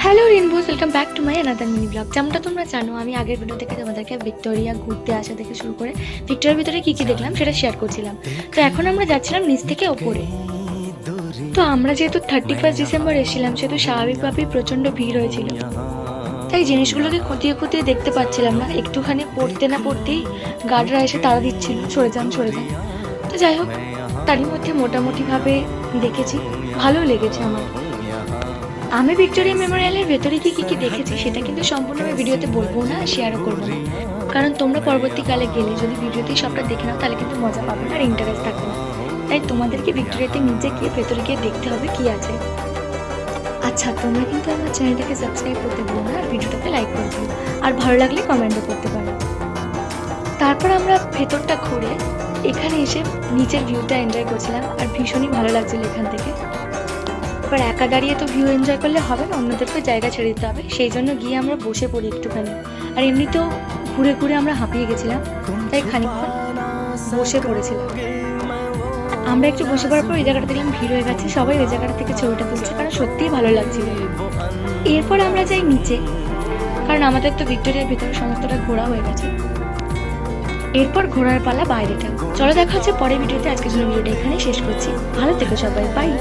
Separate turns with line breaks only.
Hello rainbows, welcome back to my another mini blog. যেমনটা তোমরা জানো, আমি আগের ভিডিও থেকে তোমাদেরকে ভিক্টোরিয়া ঘুরতে আসা থেকে শুরু করে ভিক্টোরিয়ার ভিতরে কী কী দেখলাম সেটা শেয়ার করছিলাম। তো এখন আমরা যাচ্ছিলাম নিচ থেকে ওপরে। তো আমরা যেহেতু 31 ডিসেম্বর এসেছিলাম, সেহেতু স্বাভাবিকভাবেই প্রচণ্ড ভিড় হয়েছিল, তাই জিনিসগুলোকে খতিয়ে খতিয়ে দেখতে পাচ্ছিলাম না। একটুখানি পড়তে না পড়তেই গার্ডরা এসে তাড়া দিচ্ছিল, সরে যান সরে যান। তো যাই হোক, তারই মধ্যে মোটামুটিভাবে দেখেছি, ভালো লেগেছে আমার। আমি ভিক্টোরিয়া মেমোরিয়ালের ভেতরে কি কি দেখেছি সেটা কিন্তু সম্পূর্ণ আমি ভিডিওতে বলবো না, শেয়ারও করবো না, কারণ তোমরা পরবর্তীকালে গেলে যদি ভিডিওতেই সবটা দেখে নাও তাহলে কিন্তু মজা পাবে না আর ইন্টারেস্ট থাকবে না। তাই তোমাদেরকে ভিক্টোরিয়াতে নিজে গিয়ে ভেতরে গিয়ে দেখতে হবে কি আছে। আচ্ছা, তোমরা কিন্তু আমার চ্যানেলটাকে সাবস্ক্রাইব করতে ভুলো না আর ভিডিওটাকে লাইক করে দিও, আর ভালো লাগলে কমেন্টও করতে পারো। তারপর আমরা ভেতরটা ঘুরে এখানে এসে নিচের ভিউটা এনজয় করছিলাম, আর ভীষণই ভালো লাগছিল এখান থেকে। এবার একা দাঁড়িয়ে তো ভিউ এনজয় করলে হবে না, অন্যদেরকে জায়গা ছেড়ে দিতে হবে, সেই জন্য গিয়ে আমরা বসে পড়ি একটুখানি। আর এমনিতেও ঘুরে ঘুরে আমরা হাঁপিয়ে গেছিলাম, তাই খানিকক্ষণ বসে পড়েছিলাম। আমরা একটু বসে পড়ার পর ওই জায়গাটা দেখলাম ভিড় হয়ে গেছে, সবাই ওই জায়গাটা থেকে ছবিটা তুলছে, কারণ সত্যিই ভালো লাগছিল। এরপর আমরা যাই নিচে, কারণ আমাদের তো ভিক্টোরিয়ার ভিতরে সমস্তটা ঘোরা হয়ে গেছে। এরপর ঘোরার পালা বাইরেটা। চলো দেখা হচ্ছে পরের ভিডিওতে। আজকের জন্য ভিডিওটা এখানেই শেষ করছি। ভালো থেকো সবাই, বাই।